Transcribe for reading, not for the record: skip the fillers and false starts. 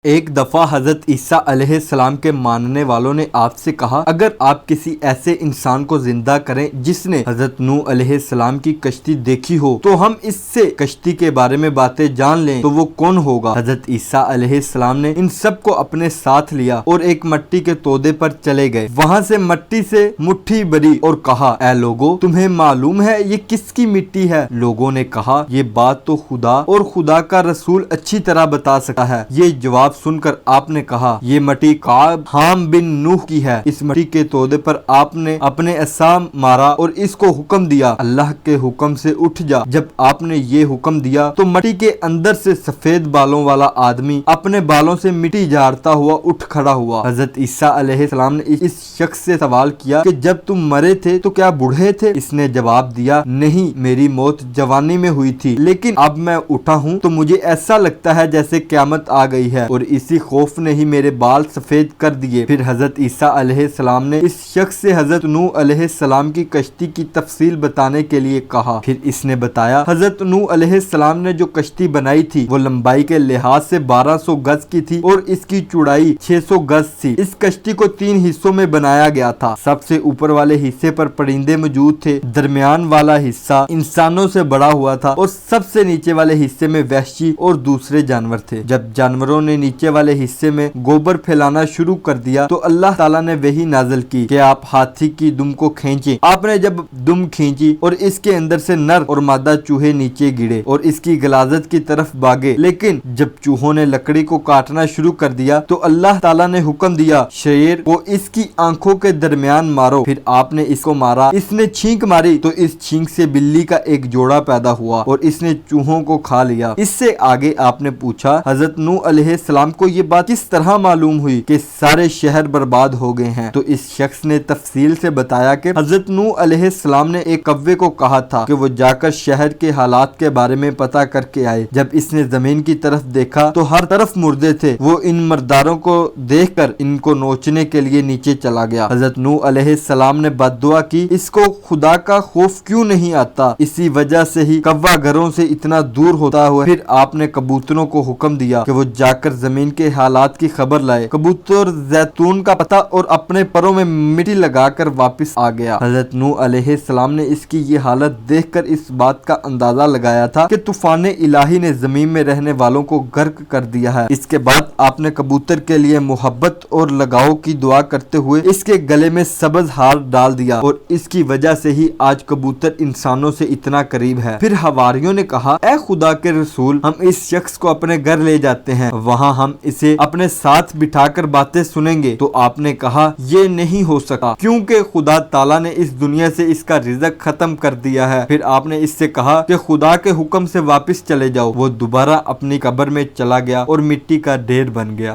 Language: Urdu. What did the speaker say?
ایک دفعہ حضرت عیسیٰ علیہ السلام کے ماننے والوں نے آپ سے کہا، اگر آپ کسی ایسے انسان کو زندہ کریں جس نے حضرت نوح علیہ السلام کی کشتی دیکھی ہو تو ہم اس سے کشتی کے بارے میں باتیں جان لیں تو وہ کون ہوگا؟ حضرت عیسیٰ علیہ السلام نے ان سب کو اپنے ساتھ لیا اور ایک مٹی کے تودے پر چلے گئے، وہاں سے مٹی سے مٹھی بھری اور کہا، اے لوگو، تمہیں معلوم ہے یہ کس کی مٹی ہے؟ لوگوں نے کہا، یہ بات تو خدا اور خدا کا رسول اچھی طرح بتا سکتا ہے۔ یہ جواب سن کر آپ نے کہا، یہ مٹی کعب حام بن نوح کی ہے۔ اس مٹی کے تودے پر آپ نے اپنے عصا مارا اور اس کو حکم دیا، اللہ کے حکم سے اٹھ جا۔ جب آپ نے یہ حکم دیا تو مٹی کے اندر سے سفید بالوں والا آدمی اپنے بالوں سے مٹی جھاڑتا ہوا اٹھ کھڑا ہوا۔ حضرت عیسیٰ علیہ السلام نے اس شخص سے سوال کیا کہ جب تم مرے تھے تو کیا بوڑھے تھے؟ اس نے جواب دیا، نہیں، میری موت جوانی میں ہوئی تھی، لیکن اب میں اٹھا ہوں تو مجھے ایسا لگتا ہے جیسے قیامت آ گئی ہے، اور اسی خوف نے ہی میرے بال سفید کر دیے۔ پھر حضرت عیسیٰ علیہ السلام نے اس شخص سے حضرت نوح علیہ السلام کی کشتی کی تفصیل بتانے کے لیے کہا۔ پھر اس نے بتایا، حضرت نوح علیہ السلام نے جو کشتی بنائی تھی وہ لمبائی کے لحاظ سے 1200 گز کی تھی اور اس کی چوڑائی 600 گز تھی۔ اس کشتی کو 3 حصوں میں بنایا گیا تھا۔ سب سے اوپر والے حصے پر پرندے موجود تھے، درمیان والا حصہ انسانوں سے بڑا ہوا تھا اور سب سے نیچے والے حصے میں وحشی اور دوسرے جانور تھے۔ جب جانوروں نے نیچے والے حصے میں گوبر پھیلانا شروع کر دیا تو اللہ تعالیٰ نے وحی نازل کی کہ آپ ہاتھی کی دم کو کھینچیں۔ آپ نے جب دم کھینچی اور اس کے اندر سے نر اور مادہ چوہے نیچے گرے اور اس کی غلاظت کی طرف بھاگے، لیکن جب چوہوں نے لکڑی کو کاٹنا شروع کر دیا تو اللہ تعالیٰ نے حکم دیا، شیر کو اس کی آنکھوں کے درمیان مارو۔ پھر آپ نے اس کو مارا، اس نے چھینک ماری تو اس چھینک سے بلی کا ایک جوڑا پیدا ہوا اور اس نے چوہوں کو کھا لیا۔ اس سے آگے آپ نے پوچھا، حضرت نوح علیہ السلام کو یہ بات کس طرح معلوم ہوئی کہ سارے شہر برباد ہو گئے ہیں؟ تو اس شخص نے تفصیل سے بتایا کہ حضرت نوح علیہ السلام نے ایک کوے کو کہا تھا کہ وہ جا کر شہر کے حالات کے بارے میں پتہ کر کے آئے۔ جب اس نے زمین کی طرف دیکھا تو ہر طرف مردے تھے۔ وہ ان مرداروں کو دیکھ کر ان کو نوچنے کے لیے نیچے چلا گیا۔ حضرت نوح علیہ السلام نے بد دعا کی، اس کو خدا کا خوف کیوں نہیں آتا؟ اسی وجہ سے ہی کوا گھروں سے اتنا دور ہوتا ہوا۔ پھر آپ نے کبوتروں کو حکم دیا کہ وہ جا کر زمین کے حالات کی خبر لائے۔ کبوتر زیتون کا پتا اور اپنے پروں میں مٹی لگا کر واپس آ گیا۔ حضرت نوح علیہ السلام نے اس کی یہ حالت دیکھ کر اس بات کا اندازہ لگایا تھا کہ طوفان الہی نے زمین میں رہنے والوں کو غرق کر دیا ہے۔ اس کے بعد آپ نے کبوتر کے لیے محبت اور لگاؤ کی دعا کرتے ہوئے اس کے گلے میں سبز ہار ڈال دیا، اور اس کی وجہ سے ہی آج کبوتر انسانوں سے اتنا قریب ہے۔ پھر حواریوں نے کہا، اے خدا کے رسول، ہم اس شخص کو اپنے گھر لے جاتے ہیں، وہاں ہم اسے اپنے ساتھ بٹھا کر باتیں سنیں گے۔ تو آپ نے کہا، یہ نہیں ہو سکا، کیونکہ خدا تعالیٰ نے اس دنیا سے اس کا رزق ختم کر دیا ہے۔ پھر آپ نے اس سے کہا کہ خدا کے حکم سے واپس چلے جاؤ۔ وہ دوبارہ اپنی قبر میں چلا گیا اور مٹی کا ڈھیر بن گیا۔